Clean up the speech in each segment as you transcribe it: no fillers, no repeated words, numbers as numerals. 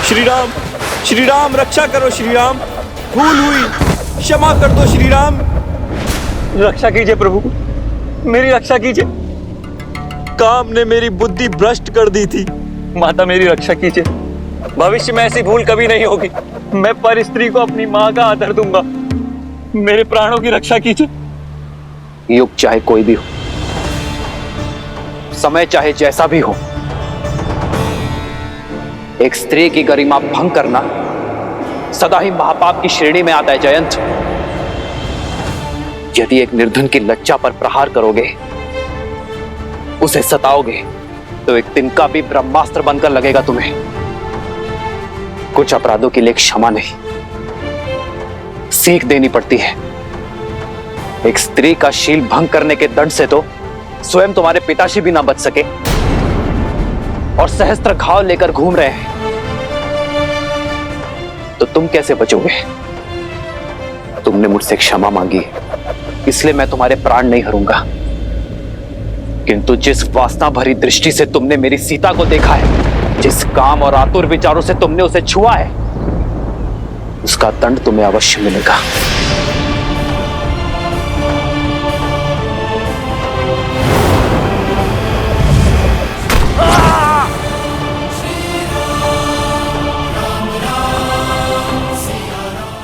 श्री राम, श्री राम, रक्षा करो श्री राम, भूल हुई, क्षमा कर दो श्री राम। रक्षा कीजिए प्रभु, मेरी रक्षा कीजिए। काम ने मेरी बुद्धि भ्रष्ट कर दी थी। माता मेरी रक्षा कीजिए, भविष्य में ऐसी भूल कभी नहीं होगी। मैं पर स्त्री को अपनी माँ का आदर दूंगा। मेरे प्राणों की रक्षा कीजिए। युग चाहे कोई भी हो, समय चाहे जैसा भी हो, एक स्त्री की गरिमा भंग करना सदा ही महापाप की श्रेणी में आता है जयंत। यदि एक निर्धन की लज्जा पर प्रहार करोगे, उसे सताओगे, तो एक तिनका भी ब्रह्मास्त्र बनकर लगेगा तुम्हें। कुछ अपराधों के लिए क्षमा नहीं, सीख देनी पड़ती है। एक स्त्री का शील भंग करने के दंड से तो स्वयं तुम्हारे पिताश्री भी ना बच सके और सहस्त्र घाव लेकर घूम रहे हैं, तो तुम कैसे बचोगे? तुमने मुझसे क्षमा मांगी, इसलिए मैं तुम्हारे प्राण नहीं हरूंगा। किंतु जिस वासना भरी दृष्टि से तुमने मेरी सीता को देखा है, जिस काम और आतुर विचारों से तुमने उसे छुआ है, उसका दंड तुम्हें अवश्य मिलेगा।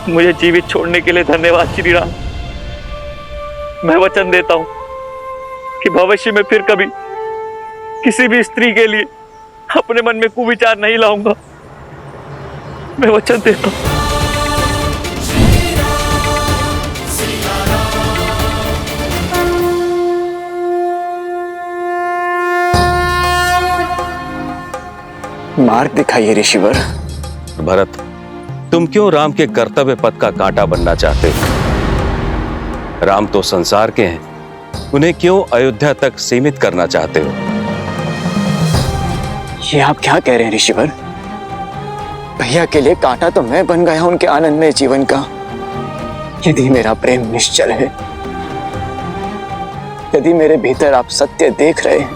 मुझे जीवित छोड़ने के लिए धन्यवाद श्री राम। मैं वचन देता हूं कि भविष्य में फिर कभी किसी भी स्त्री के लिए अपने मन में कुविचार नहीं लाऊंगा। मैं वचन देता हूं। मार्ग दिखाइए ऋषिवर। भरत, तुम क्यों राम के कर्तव्य पथ का कांटा बनना चाहते हो? राम तो संसार के हैं, उन्हें क्यों अयोध्या तक सीमित करना चाहते हो? ये आप क्या कह रहे हैं ऋषिवर? भैया के लिए कांटा तो मैं बन गया उनके आनंदमय जीवन का। यदि मेरा प्रेम निश्चल है, यदि मेरे भीतर आप सत्य देख रहे हैं,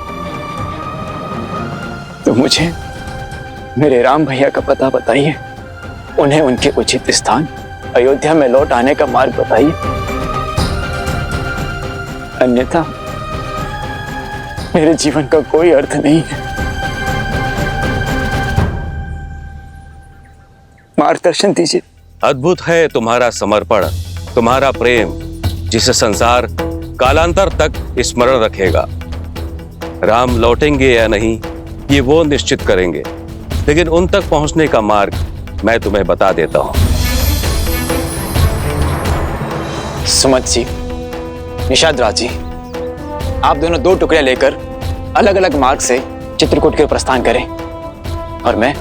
तो मुझे मेरे राम भैया का पता बताइए। उन्हें उनके उचित स्थान अयोध्या में लौट आने का मार्ग बताइए, अन्यथा मेरे जीवन का कोई अर्थ नहीं है। मार्गदर्शन दीजिए। अद्भुत है तुम्हारा समर्पण, तुम्हारा प्रेम, जिसे संसार कालांतर तक स्मरण रखेगा। राम लौटेंगे या नहीं, ये वो निश्चित करेंगे, लेकिन उन तक पहुंचने का मार्ग मैं तुम्हें बता देता हूं। सुमत जी, निषाद राज जी, आप दोनों दो टुकड़े लेकर अलग अलग मार्ग से चित्रकूट के प्रस्थान करें और मैं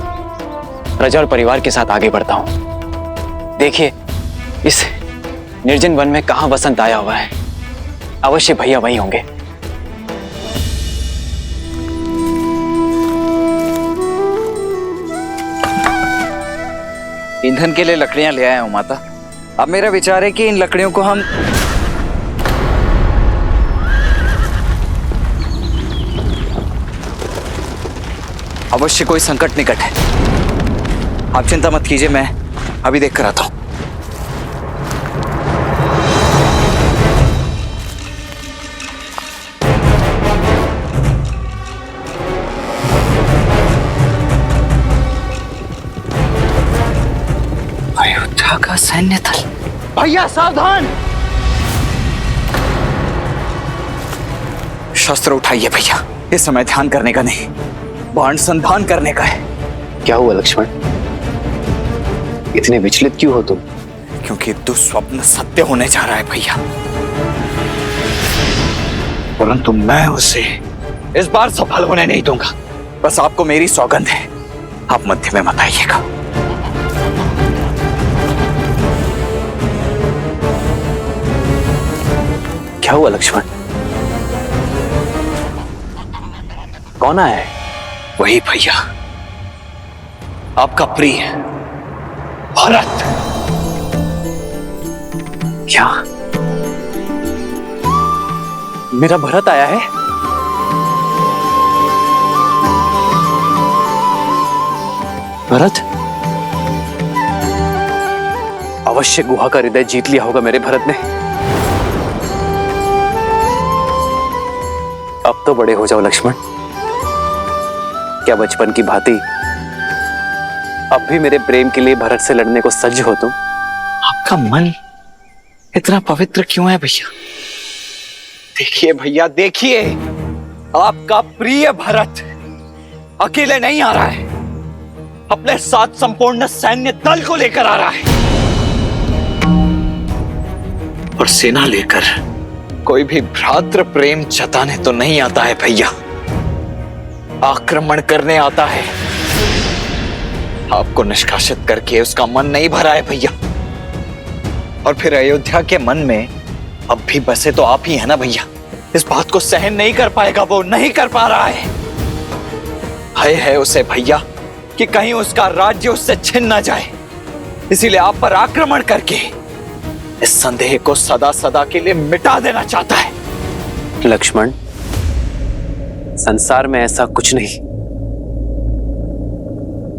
प्रजा और परिवार के साथ आगे बढ़ता हूं। देखिए, इस निर्जन वन में कहां वसंत आया हुआ है, अवश्य भैया वहीं होंगे। ईंधन के लिए लकड़ियां ले आया हूं माता। अब मेरा विचार है कि इन लकड़ियों को हम अवश्य कोई संकट निकट है। आप चिंता मत कीजिए, मैं अभी देख कर आता हूं। अयोध्या का सैन्य दल। भैया सावधान! शस्त्र उठाइए भैया, इस समय ध्यान करने का नहीं, बाण संधान करने का है। क्या हुआ लक्ष्मण? इतने विचलित क्यों हो तुम? क्योंकि दुस्वप्न सत्य होने जा रहा है भैया, परंतु मैं उसे इस बार सफल होने नहीं दूंगा। बस आपको मेरी सौगंध है, आप मध्य में मत आइएगा। क्या हुआ लक्ष्मण? कौन आया है? वही भैया, आपका प्रिय भरत। क्या मेरा भरत आया है? भरत, अवश्य गुहा का हृदय जीत लिया होगा मेरे भरत ने। अब तो बड़े हो जाओ लक्ष्मण। क्या बचपन की भांति अब भी मेरे प्रेम के लिए भरत से लड़ने को सज्ज हो तुम? आपका मन इतना पवित्र क्यों है भैया? देखिए भैया, देखिए, आपका प्रिय भरत अकेले नहीं आ रहा है, अपने साथ संपूर्ण सैन्य दल को लेकर आ रहा है। और सेना लेकर कोई भी भ्रातृ प्रेम जताने तो नहीं आता है भैया, आक्रमण करने आता है। आपको निष्कासित करके उसका मन नहीं भरा है भैया। और फिर अयोध्या के मन में अब भी बसे तो आप ही है ना भैया। इस बात को सहन नहीं कर पाएगा, वो नहीं कर पा रहा है। भय है उसे भैया कि कहीं उसका राज्य उससे छिन ना जाए, इसीलिए आप पर आक्रमण करके इस संदेह को सदा सदा के लिए मिटा देना चाहता है। लक्ष्मण, संसार में ऐसा कुछ नहीं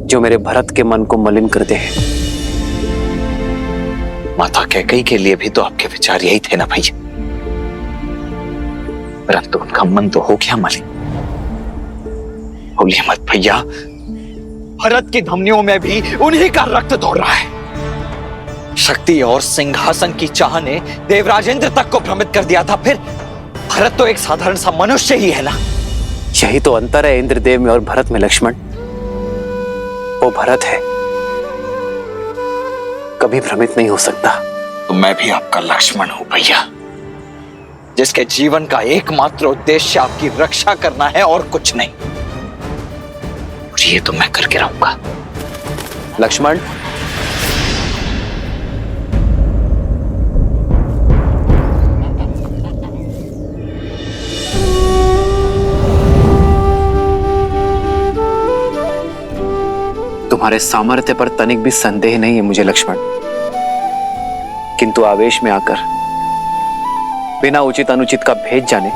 जो मेरे भरत के मन को मलिन कर दे। माता कैकेयी के लिए भी तो आपके विचार यही थे ना भैया, परंतु उनका मन तो हो गया मलिन। भूलिए मत भैया, भरत की धमनियों में भी उन्हीं का रक्त दौड़ रहा है। शक्ति और सिंहासन की चाह ने देवराजेंद्र तक को भ्रमित कर दिया था, फिर भरत तो एक साधारण सा मनुष्य ही है ना। यही तो अंतर है इंद्रदेव में और भरत में लक्ष्मण। वो भरत है, कभी भ्रमित नहीं हो सकता। तो मैं भी आपका लक्ष्मण हूं भैया, जिसके जीवन का एकमात्र उद्देश्य आपकी रक्षा करना है और कुछ नहीं। और ये तो मैं करके रहूंगा। लक्ष्मण, तुम्हारे सामर्थ्य पर तनिक भी संदेह नहीं है मुझे लक्ष्मण, किंतु आवेश में आकर बिना उचित अनुचित का भेद जाने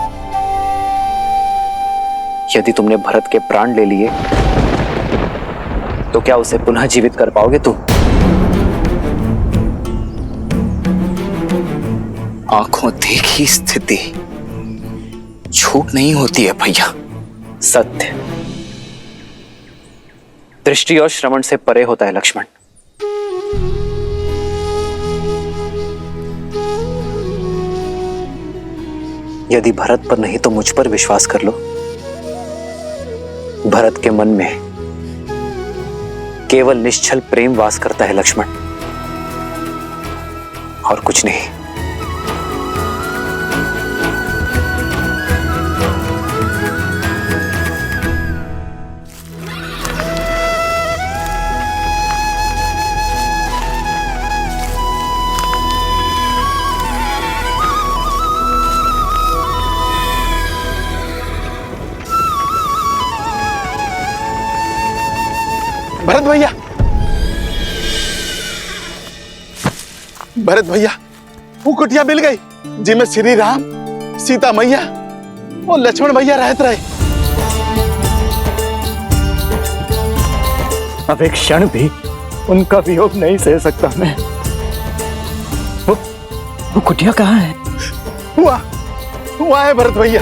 यदि तुमने भरत के प्राण ले लिए तो क्या उसे पुनः जीवित कर पाओगे तुम? आंखों देखी स्थिति झूठ नहीं होती है भैया। सत्य दृष्टि और श्रवण से परे होता है लक्ष्मण। यदि भरत पर नहीं तो मुझ पर विश्वास कर लो। भरत के मन में केवल निश्चल प्रेम वास करता है लक्ष्मण, और कुछ नहीं। भरत भैया, भरत भैया, वो कुटिया मिल गई जिसमें श्री राम, सीता मैया और लक्ष्मण भैया रहत रहे। अब एक क्षण भी उनका वियोग नहीं सह सकता मैं। वो कुटिया कहाँ है? हुआ है भरत भैया।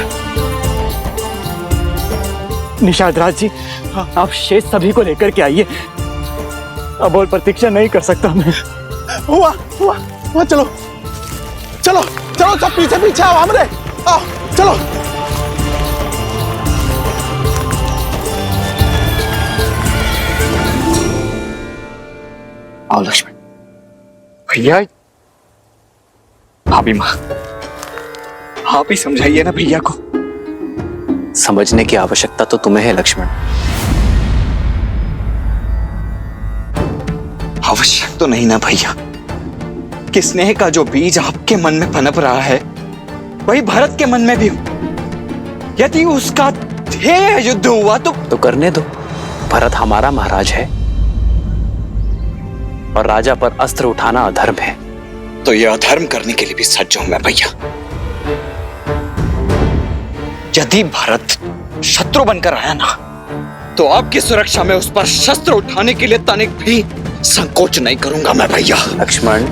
निषाद राज जी, आप शेष सभी को लेकर के आइए, अब और प्रतीक्षा नहीं कर सकता मैं। हुआ, चलो चलो चलो, सब पीछे पीछे आओ, हमरे आओ, चलो। आओ लक्ष्मण भैया। भाभी माँ, आप ही समझाइए ना भैया को। समझने की आवश्यकता तो तुम्हें है लक्ष्मण। आवश्यक तो नहीं ना भैया, कि स्नेह का जो बीज आपके मन में पनप रहा है वही भरत के मन में भी हो। यदि उसका ध्येय युद्ध हुआ तो करने दो। भरत हमारा महाराज है और राजा पर अस्त्र उठाना अधर्म है। तो यह अधर्म करने के लिए भी सज्ज हूं मैं भैया। यदि भरत शत्रु बनकर आया ना, तो आपकी सुरक्षा में उस पर शस्त्र उठाने के लिए तनिक भी संकोच नहीं करूंगा मैं भैया। लक्ष्मण,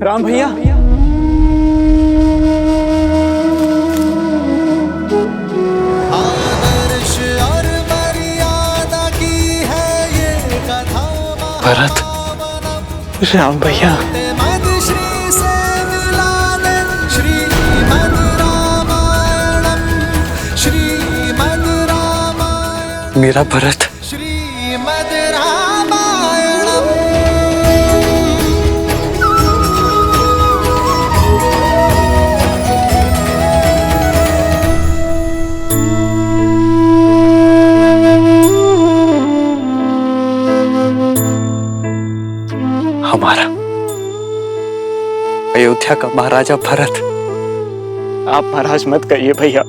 राम भैया, आदर्श और मर्यादा की है ये कथा। भरत, राम भैया, मद श्री से मिलाने श्रीमद् रामायणम, श्रीमद् रामायण, मेरा भरत। श्रीमद् रामायणम। हमारा अयोध्या का महाराजा भरत। आप महाराज मत कहिए भैया।